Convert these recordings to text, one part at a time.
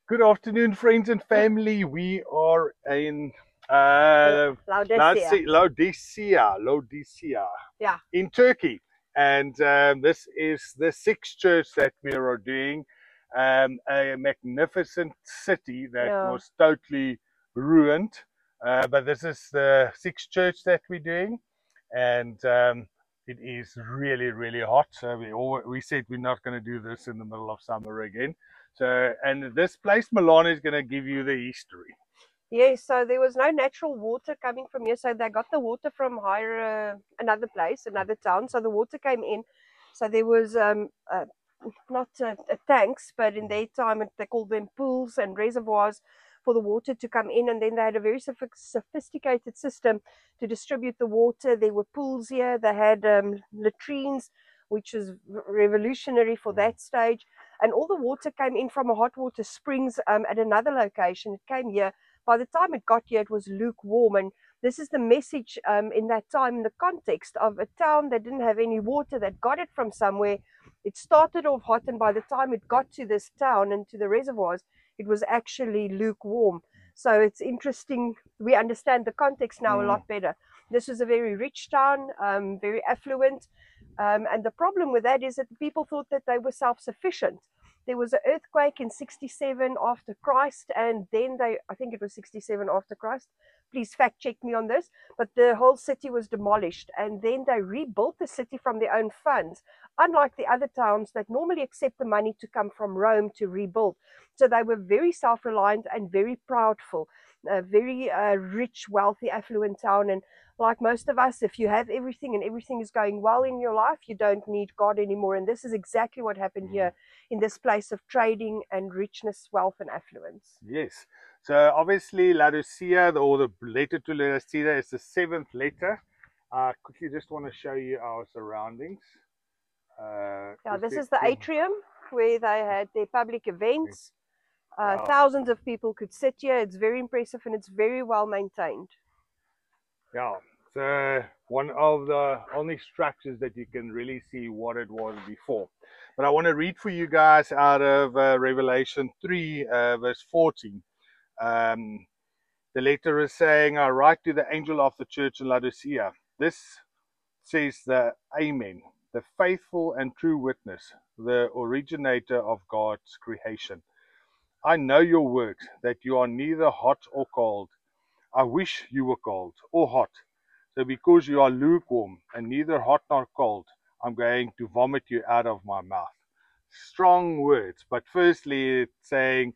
Good afternoon, friends and family. We are in Laodicea. Laodicea Yeah. in Turkey. And this is the sixth church that we are doing. A magnificent city that Yeah. was totally ruined. But this is the sixth church that we're doing. And it is really, really hot. So we said we're not going to do this in the middle of summer again. So, and this place, Milan, is going to give you the history. Yes, so there was no natural water coming from here. So they got the water from another place, another town. So the water came in. So there was not tanks, but in their time they called them pools and reservoirs for the water to come in. And then they had a very sophisticated system to distribute the water. There were pools here. They had latrines, which was revolutionary for that stage. And all the water came in from a hot water springs at another location. It came here. By the time it got here, it was lukewarm. And this is the message in that time, in the context of a town that didn't have any water, that got it from somewhere. It started off hot, and by the time it got to this town and to the reservoirs, it was actually lukewarm. So it's interesting. We understand the context now a lot better. This was a very rich town, very affluent. And the problem with that is that the people thought that they were self-sufficient. There was an earthquake in 67 after Christ, and then I think it was 67 after Christ. Please fact check me on this. But the whole city was demolished, and then they rebuilt the city from their own funds, unlike the other towns that normally accept the money to come from Rome to rebuild. So they were very self-reliant and very proudful, a very rich, wealthy, affluent town. And like most of us, if you have everything and everything is going well in your life, you don't need God anymore. And this is exactly what happened here in this place of trading and richness, wealth, and affluence. Yes. So obviously, Laodicea, or the letter to Laodicea, is the seventh letter. Quickly, just want to show you our surroundings. Yeah, this is the atrium where they had their public events. Thousands of people could sit here. It's very impressive and it's very well maintained. Yeah, so one of the only structures that you can really see what it was before. But I want to read for you guys out of Revelation 3, verse 14. The letter is saying, I write to the angel of the church in Laodicea. This says the Amen, the faithful and true witness, the originator of God's creation. I know your works, that you are neither hot or cold. I wish you were cold or hot. So because you are lukewarm and neither hot nor cold, I'm going to vomit you out of my mouth. Strong words, but firstly it's saying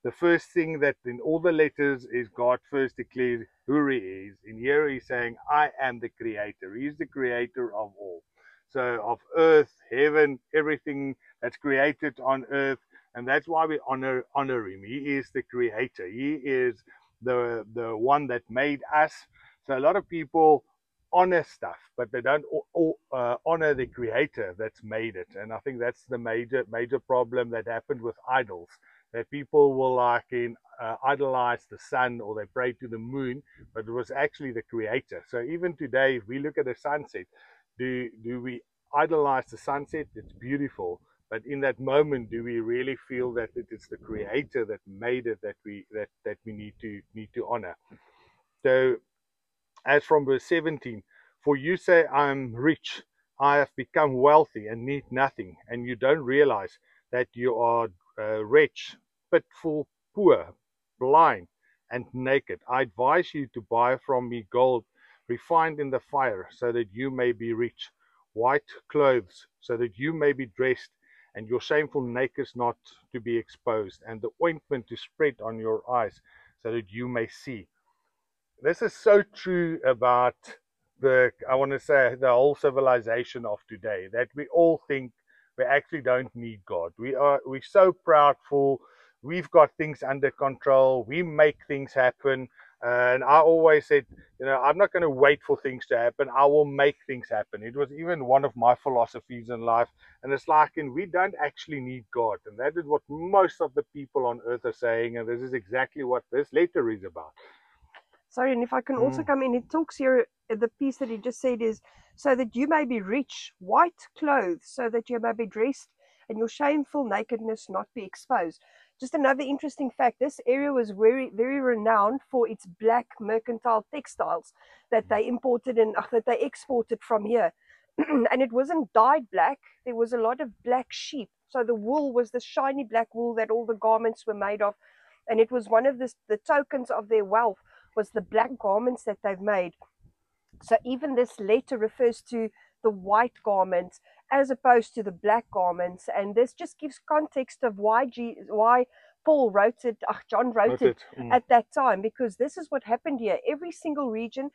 the first thing that in all the letters is God first declared who he is. In here he's saying, I am the creator. He's the creator of all. So of earth, heaven, everything that's created on earth. And that's why we honor him. He is the creator. He is the one that made us. So a lot of people honor stuff, but they don't honor the creator that's made it. And I think that's the major problem that happened with idols, that people will idolize the sun or they pray to the moon, but it was actually the creator. So even today, if we look at the sunset, do we idolize the sunset? It's beautiful, but in that moment, do we really feel that it is the creator that made it that we need to honor? So as from verse 17, for you say, I am rich, I have become wealthy and need nothing, and you don't realize that you are wretched, pitiful, poor, blind, and naked. I advise you to buy from me gold refined in the fire, so that you may be rich, white clothes, so that you may be dressed, and your shameful nakedness not to be exposed, and the ointment to spread on your eyes, so that you may see. This is so true about I want to say, the whole civilization of today, that we all think we actually don't need God. We're so proudful. We've got things under control. We make things happen. And I always said, I'm not going to wait for things to happen. I will make things happen. It was even one of my philosophies in life. And it's like, we don't actually need God. And that is what most of the people on earth are saying. And this is exactly what this letter is about. Sorry, and if I can also come in, it talks here, the piece that he just said is, so that you may be rich, white clothes, so that you may be dressed, and your shameful nakedness not be exposed. Just another interesting fact, this area was very, very renowned for its black mercantile textiles that they imported and that they exported from here. And it wasn't dyed black. There was a lot of black sheep. So the wool was the shiny black wool that all the garments were made of. And it was one of the tokens of their wealth was the black garments that they've made. So even this letter refers to the white garments as opposed to the black garments. And this just gives context of why Paul wrote it, John wrote it at that time, because this is what happened here. Every single region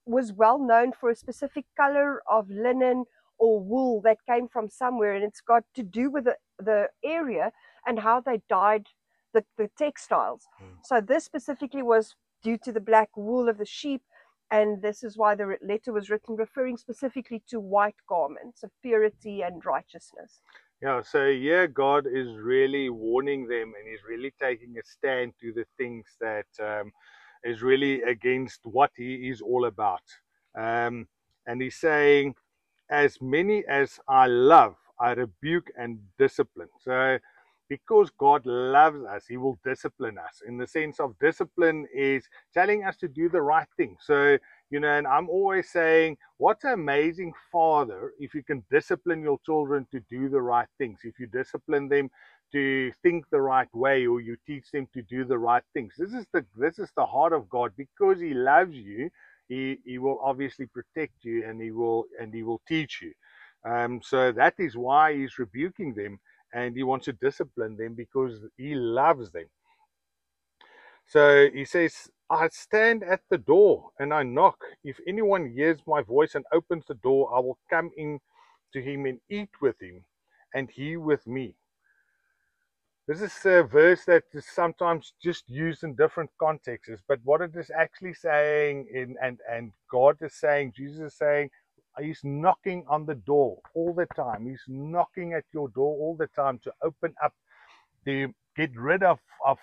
was well known for a specific color of linen or wool that came from somewhere, and it's got to do with the area and how they dyed the textiles. So this specifically was due to the black wool of the sheep, and this is why the letter was written, referring specifically to white garments of purity and righteousness. Yeah, so here God is really warning them, and he's really taking a stand to the things that is really against what he is all about. And he's saying, as many as I love, I rebuke and discipline. So because God loves us, he will discipline us. In the sense of discipline is telling us to do the right thing. So, you know, and I'm always saying, what an amazing father if you can discipline your children to do the right things. If you discipline them to think the right way, or you teach them to do the right things. This is the heart of God. Because he loves you, he will obviously protect you, and he will teach you. So that is why he's rebuking them, and he wants to discipline them because he loves them. So he says, I stand at the door and I knock. If anyone hears my voice and opens the door, I will come in to him and eat with him, and he with me. This is a verse that is sometimes just used in different contexts, but what it is actually saying, and God is saying, Jesus is saying, he's knocking on the door all the time. He's knocking at your door all the time to open up, to get rid of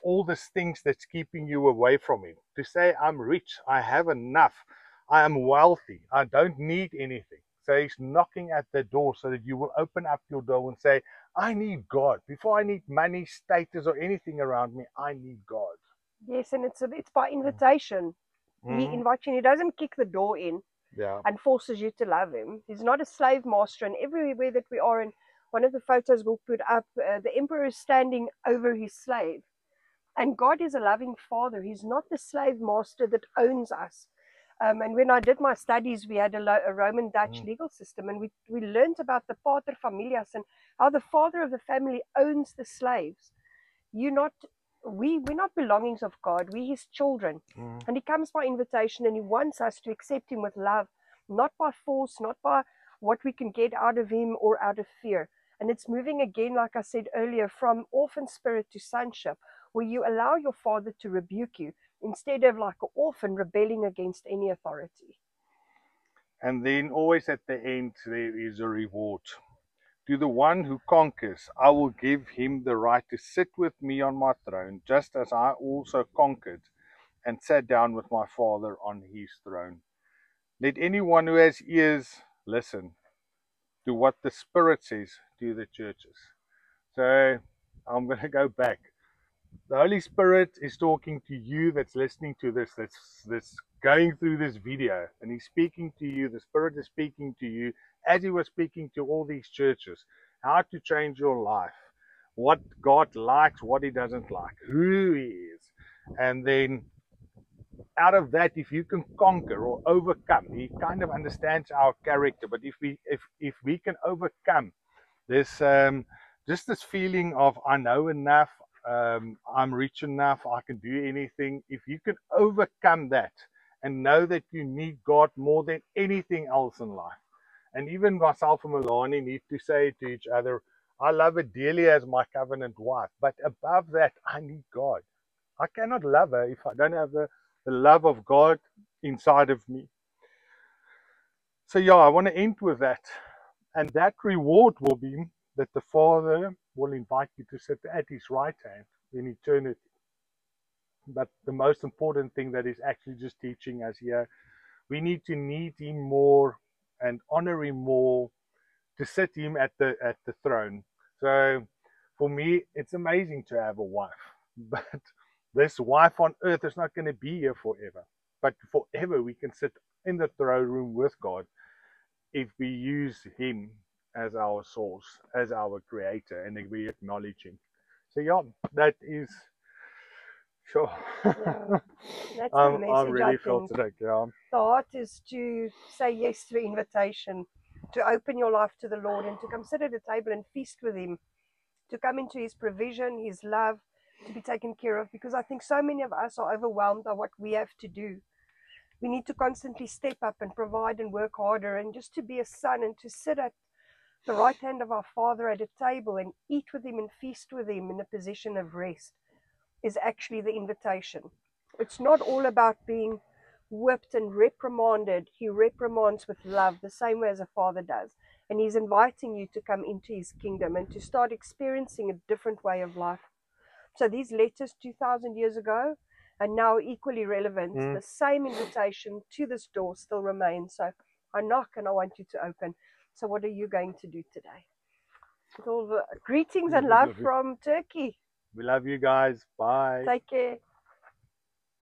all these things that's keeping you away from him. To say, I'm rich, I have enough, I am wealthy, I don't need anything. So he's knocking at the door so that you will open up your door and say, I need God. Before I need money, status, or anything around me, I need God. Yes, and it's by invitation. He invites you. He doesn't kick the door in and forces you to love him. He's not a slave master. And everywhere that we are in, one of the photos we'll put up, the emperor is standing over his slave. And God is a loving father. He's not the slave master that owns us. And when I did my studies, we had a Roman Dutch legal system, and we learned about the pater familias and how the father of the family owns the slaves. We're not belongings of God. We're his children. And he comes by invitation, and he wants us to accept him with love, not by force, not by what we can get out of him or out of fear. And it's moving again, like I said earlier, from orphan spirit to sonship, where you allow your father to rebuke you instead of like an orphan rebelling against any authority. And then always at the end there is a reward. To the one who conquers, I will give him the right to sit with me on my throne, just as I also conquered and sat down with my Father on his throne. Let anyone who has ears listen to what the Spirit says to the churches. So I'm going to go back. The Holy Spirit is talking to you that's listening to this, that's going through this video, and he's speaking to you. The Spirit is speaking to you as he was speaking to all these churches, how to change your life, what God likes, what he doesn't like, who he is. And then out of that, if you can conquer or overcome, he kind of understands our character. But if we can overcome this, just this feeling of I know enough, I'm rich enough, I can do anything. If you can overcome that and know that you need God more than anything else in life, and even myself and Milani need to say to each other, I love her dearly as my covenant wife, but above that, I need God. I cannot love her if I don't have the love of God inside of me. So yeah, I want to end with that. And that reward will be that the Father will invite you to sit at his right hand in eternity. But the most important thing that he's actually just teaching us here, we need to need him more and honor him more to sit him at the throne. So for me, it's amazing to have a wife, but this wife on earth is not going to be here forever. But forever we can sit in the throne room with God if we use Him as our source, as our creator, and if we acknowledge Him. So yeah, that is sure. Yeah, that's the I'm message, really I filled think. today. Yeah. The heart is to say yes to the invitation, to open your life to the Lord and to come sit at a table and feast with Him, to come into His provision, His love, to be taken care of. Because I think so many of us are overwhelmed by what we have to do. We need to constantly step up and provide and work harder, and just to be a son and to sit at the right hand of our Father at a table and eat with Him and feast with Him in a position of rest is actually the invitation. It's not all about being whipped and reprimanded. He reprimands with love, the same way as a father does. And He's inviting you to come into His kingdom and to start experiencing a different way of life. So these letters 2,000 years ago are now equally relevant. The same invitation to this door still remains. So I knock and I want you to open. So what are you going to do today? With all the greetings and love from Turkey. We love you guys. Bye. Take care.